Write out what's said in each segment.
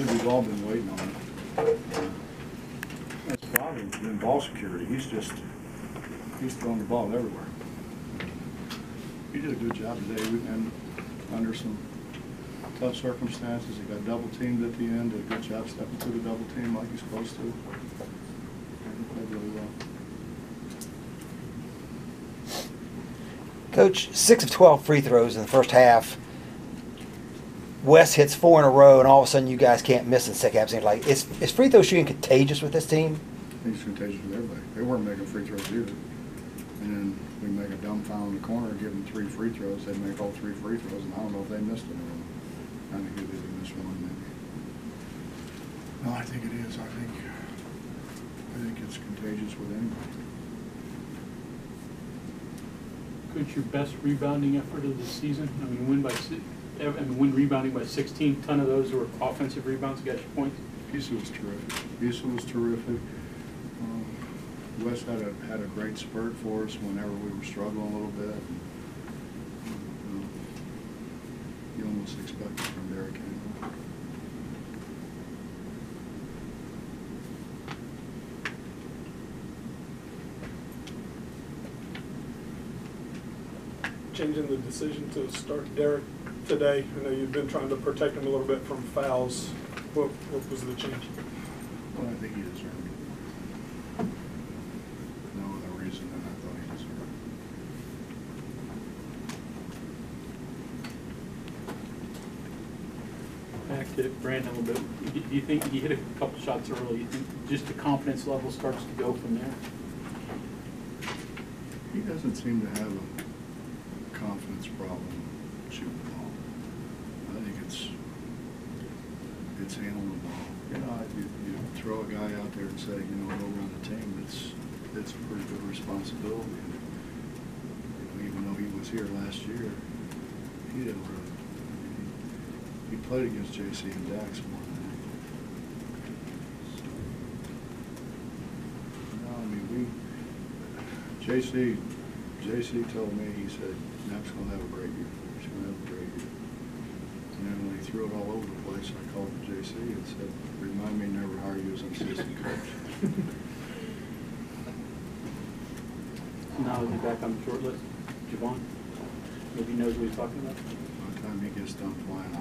think we've all been waiting on it. That's probably been ball security. He's throwing the ball everywhere. He did a good job today, and under some tough circumstances, he got double teamed at the end. Did a good job stepping through the double team like he's supposed to. And he played really well. Coach, 6 of 12 free throws in the first half. Wes hits 4 in a row, and all of a sudden you guys can't miss in the second half. Seems like is free throw shooting contagious with this team? He's contagious with everybody. They weren't making free throws either. And then we make a dumb foul in the corner, give them 3 free throws. They make all 3 free throws, and I don't know if they missed any of them. I think they missed one, maybe. No, I think it is. I think it's contagious with anybody. Coach, your best rebounding effort of the season? I mean, win rebounding by 16. Ton of those were offensive rebounds. Got your points. Issa was terrific. Issa was terrific. Wes had a great spurt for us whenever we were struggling a little bit. You almost expect it from Derek anyway. Changing the decision to start Derek today. I know you've been trying to protect him a little bit from fouls. What was the change? Well, I think he deserved it. No other reason than I thought he deserved it. Back to Brandon a little bit. Do you think he hit a couple shots early? You think just the confidence level starts to go from there? He doesn't seem to have a confidence problem shooting the ball. I think it's handling the ball. You know, you throw a guy out there and say, you know, go run the team. It's a pretty good responsibility. And, you know, even though he was here last year, he didn't really. He played against JC and Dax more than anything. So, no, I mean JC told me, he said, Nap's going to have a great year. He's going to have a great year. And then when he threw it all over the place, I called JC and said, remind me never hire you as an assistant coach. Now is he back on the short list? Javon? Maybe he knows what he's talking about? By the time he gets done flying out,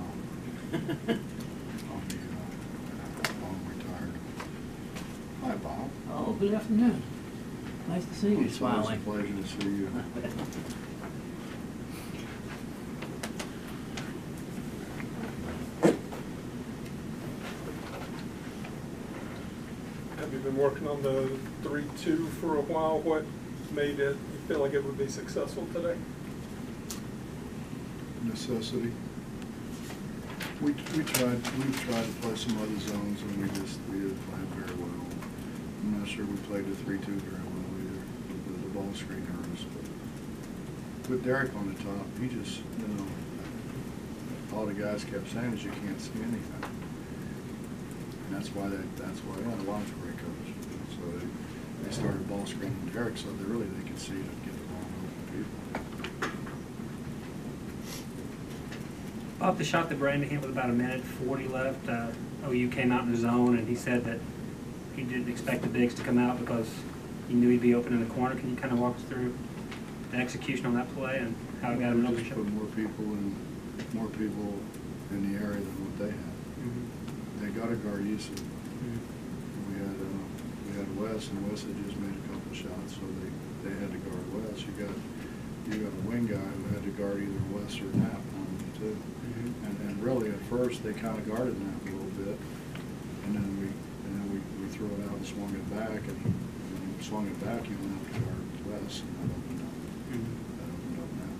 I'll be long retired. Hi, Bob. Oh, good afternoon. Nice to see you smiling. It's always a pleasure to see you. Have you been working on the 3-2 for a while? What made it feel like it would be successful today? Necessity. We tried to play some other zones, and we didn't play it very well. I'm not sure we played the 3-2 very well either. The ball screen hurt us. But with Derek on the top, he just, you know, all the guys kept saying is you can't see anything. And that's why Lon's a great coach. So they started ball screening Derek so that really they could see it and get the ball over to people. Off the shot that Brandon hit with about 1:40 left, OU came out in the zone, and he said that he didn't expect the bigs to come out because he knew he'd be open in the corner. Can you kind of walk us through the execution on that play and how it got him an open shot? Put more people in the area than what they had. Mm-hmm. They got to guard Issa. Mm-hmm. We had Wes, and Wes had just made a couple shots, so they had to guard Wes. You got a wing guy who had to guard either Wes or Knapp on them too. Mm-hmm. And really at first they kind of guarded Knapp a little bit, and then we threw it out and swung it back, and when you swung it back you went out to guard Wes, and that opened up. Mm-hmm. That opened up Knapp.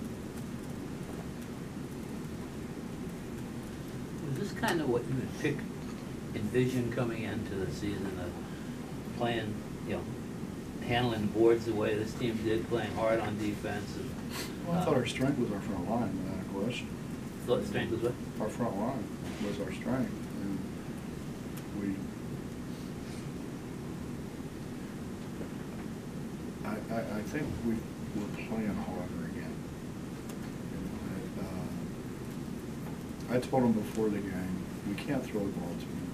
Was this kind of what you would envision coming into the season of playing, you know, handling boards the way this team did, playing hard on defense? And, Well, I thought our strength was our front line, without a question. thought the strength was what? Our front line was our strength, and I think we were playing harder again. I told them before the game, we can't throw the ball to them.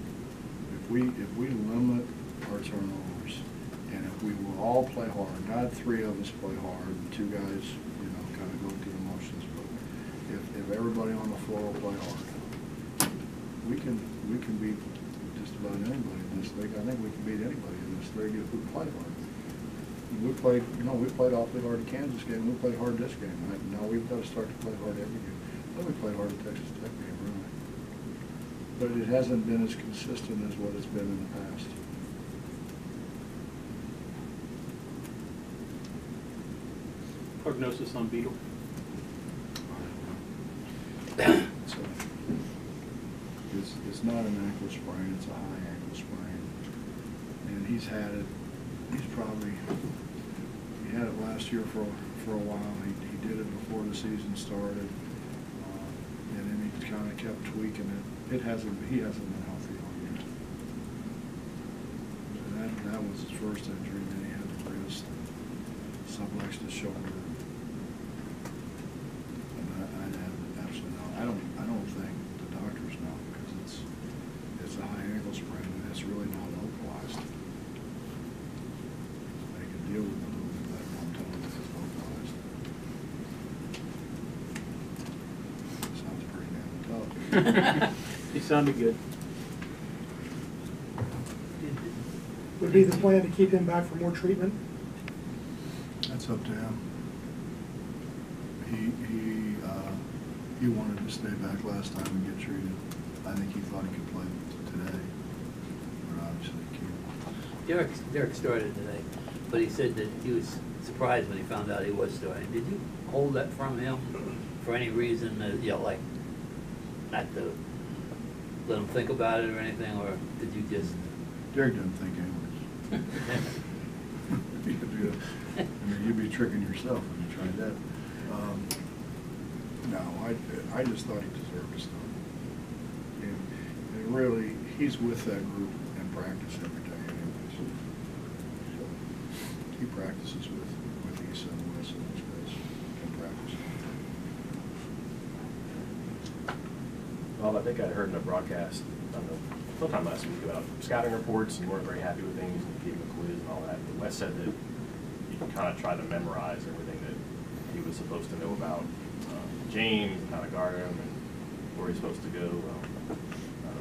we limit our turnovers, and if we will all play hard, not three of us play hard, and two guys, you know, kind of go through the motions, but if everybody on the floor will play hard, we can beat just about anybody in this league. I think we can beat anybody in this league if we play hard. We played awfully hard the Kansas game. We played hard this game. Now we've got to start to play hard every game. Then we played hard the Texas Tech game, really. But it hasn't been as consistent as what it's been in the past. Prognosis on Beetle? It's not an ankle sprain, it's a high ankle sprain. And he's had it, he had it last year for a while. He did it before the season started. And then he kind of kept tweaking it. He hasn't been healthy all year. And that was his first injury, then he had the wrist, subluxed shoulder. And I have absolutely no, I don't think the doctors know, because it's a high ankle sprain and it's really not localized. They can deal with it a little bit better, I'm telling you, it's localized. Sounds pretty damn tough. He sounded good. Would be the plan to keep him back for more treatment? That's up to him. He wanted to stay back last time and get treated. I think he thought he could play today, but obviously he can't. Derek started today, but he said that he was surprised when he found out he was starting. Did you hold that from him for any reason, you know, like not to let him think about it or anything, or did you just? Derek doesn't think anyways. I mean, you'd be tricking yourself when you tried that. No, I just thought he deserved to start. And really, he's with that group in practice every day anyways. So he practices with Issa and Wes and those guys in practice. Well, I think I heard in a broadcast, I don't know, sometime last week about scouting reports, and you weren't very happy with things, and you gave him a quiz and all that. But Wes said that you can kind of try to memorize everything that he was supposed to know about James and how to guard him and where he's supposed to go.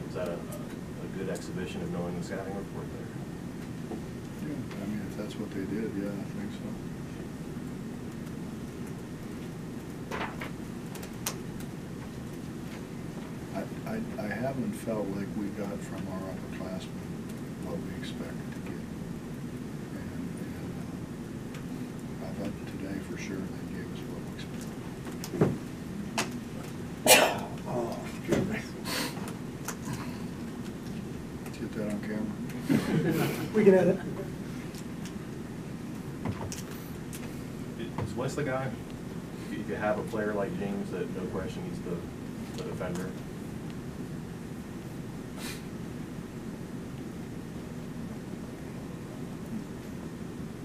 Was that a good exhibition of knowing the scouting report there? Yeah, I mean, if that's what they did, yeah, I think so. I haven't felt like we got from our upperclassmen what we expected to get. And I thought today for sure they gave us what we expected. Oh, excuse me. Let's get that on camera. We can edit. Is Wes the guy? If you have a player like James that no question he's the defender.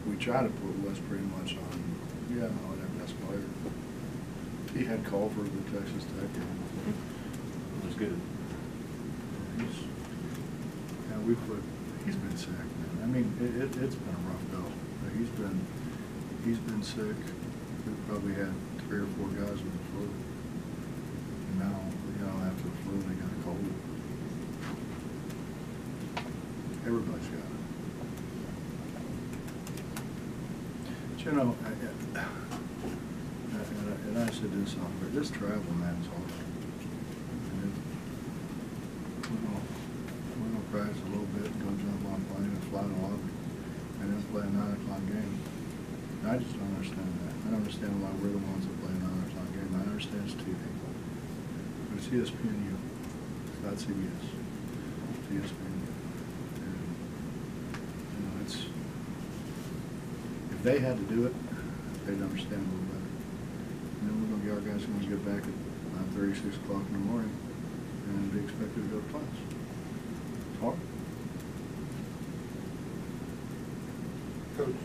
We try to put Wes pretty much on, yeah, on our best player. He had Culver at the Texas Tech game. It was good. He's been sick, man. I mean, it's been a rough go. He's been sick. We've probably had 3 or 4 guys with the flu. And now, you know, after the flu, they got a cold. Everybody's got it. But, you know, and I said this on, but this travel, man, is hard. And we're gonna practice a little bit and go jump on a plane and fly to Lubbock and then play a 9 o'clock game. And I just don't understand that. I don't understand why we're the ones that play a 9 o'clock game. I understand it's TV. But it's ESPNU. It's not CBS. It's ESPNU. And, you know, if they had to do it, they'd understand a little better. And then we're going to get our guys going to get back at 9:30, 6 o'clock in the morning and be expected to go to class. It's hard. Coach,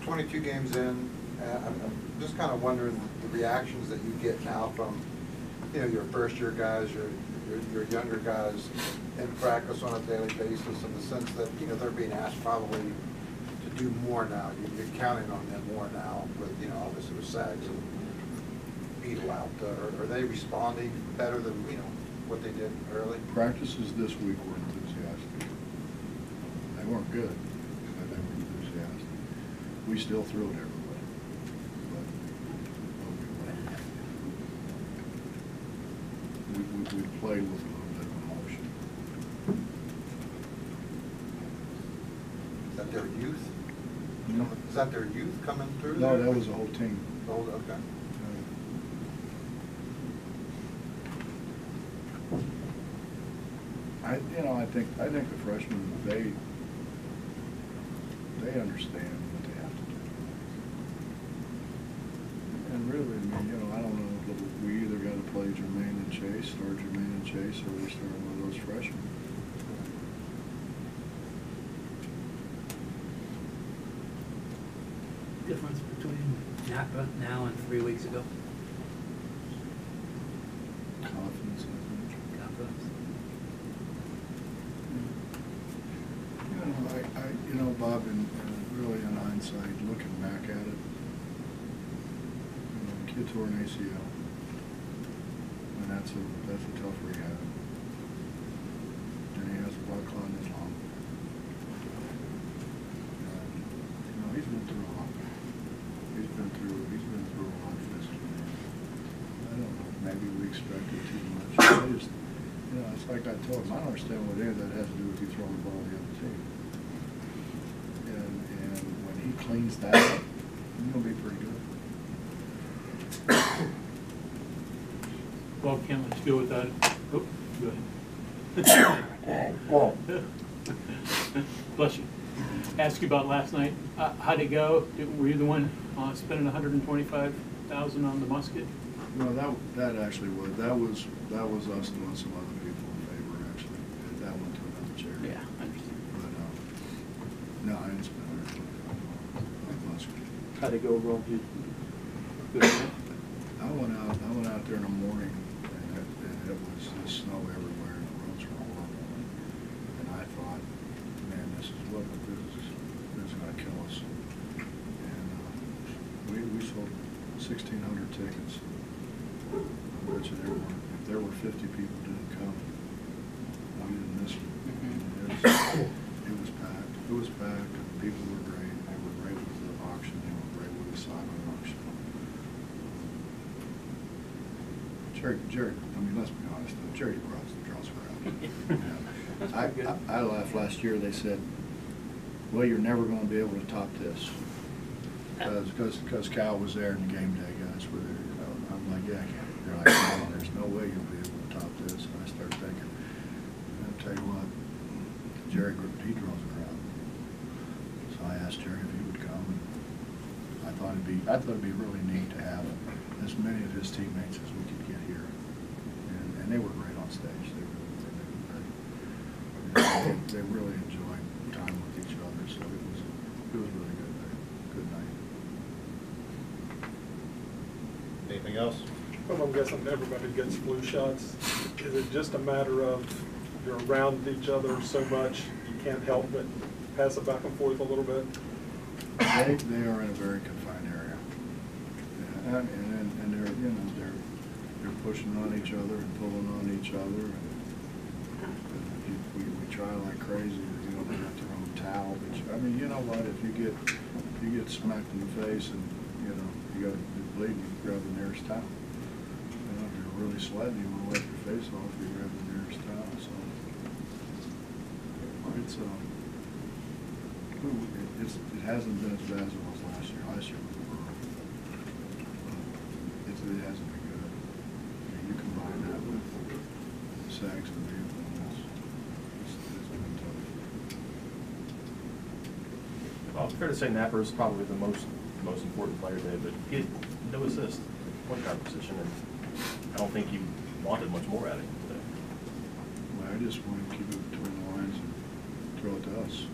22 games in, I'm just kind of wondering the reactions that you get now from, you know, your first-year guys, your younger guys. in practice on a daily basis in the sense that, you know, they're being asked probably to do more now. You're counting on them more now with, you know, obviously with SAGs and Beetle out. Are they responding better than, you know, what they did early? Practices this week were enthusiastic. They weren't good, but they were enthusiastic. We still threw it everywhere. But we played with a little bit of emotion. Is that their youth? No. Is that their youth coming through? No, there? that was the whole team. Oh, okay. I think the freshmen, they understand what they have to do. And really, I mean, I don't know, we either got to play Jermaine and Chase, start Jermaine and Chase, or we start one of those freshmen. Difference between Napa now and 3 weeks ago? Confidence, I think. Confidence. Bob, and really in hindsight, looking back at it, the kid tore an ACL, and that's a tough rehab. And he has a blood clot in his lung. He's been through a lot. He's been through a lot physically. I don't know, maybe we expected too much. I just, it's like I told him, I don't understand what any of that has to do with you throwing the ball to the other team. And when he cleans that up, he's going to be pretty good. Well, Ken, let's go with that. Oh, go ahead. Bless you. Ask you about last night. How'd it go? Were you the one spending $125,000 on the musket? No, that actually was. That was us doing some other people a favor, actually. That went to another charity. Yeah, I understand. But, no, I didn't spend $125,000. How'd it go overall? Good. I went out there in the morning, and it was just snow everywhere, and the roads were horrible. And I thought, man, this is going to kill us. And we sold 1,600 tickets. I bet you if there were 50 people who didn't come, we didn't miss them. It was packed. It was packed, and people were great. They were great with the auction. They were great with the silent auction. Jerry, I mean, let's be honest, though, Jerry draws a crowd. I laughed last year. They said, well, you're never going to be able to top this. Because Cal was there and the game day guys were there. I'm like, yeah, I can't. They're like, no, there's no way you'll be able to top this. And I start thinking, I'll tell you what, Jerry, he draws a crowd. So I asked Jerry if he would come. And I thought it'd be really neat to have as many of his teammates as we could get here. And they were great on stage. They really enjoyed time with each other. So it was really good day. Good night. Anything else? Well, I'm guessing everybody gets flu shots. Is it just a matter of you're around each other so much you can't help but pass it back and forth a little bit? They are in a very confined area, and they're pushing on each other and pulling on each other. And we try like crazy. They got their own towel. But I mean, you know what? If you get smacked in the face and you got to bleed, you grab the nearest towel. If you're really sweating, you want to wipe your face off, you grab the nearest towel. So it hasn't been as bad as it was last year. Last year was brutal. It hasn't been good. I mean, you combine that with SAGs and Beetle, it's been tough. Well, it's fair to say Napper is probably the most important player today, but he had no assist, point guard position, and I don't think you wanted much more out of him today. Well, I just want to keep it between the lines and throw it to us.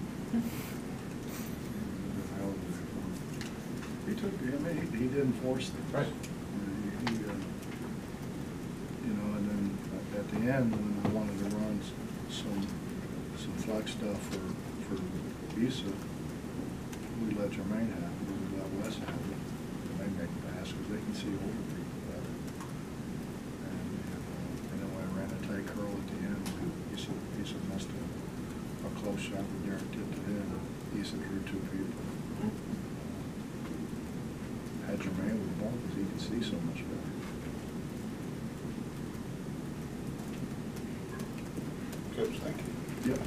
He didn't force things. Right. And then at the end, when I wanted to run some flex stuff for Issa, we let Jermaine have it, we let Wes have it, and they make pass because they can see older people better. And then when I ran a tight curl at the end, Issa missed a close shot with Darren tipped it in. Issa drew 2 people. Had Jermaine with the ball because he could see so much better. Coach, thank you. Yeah.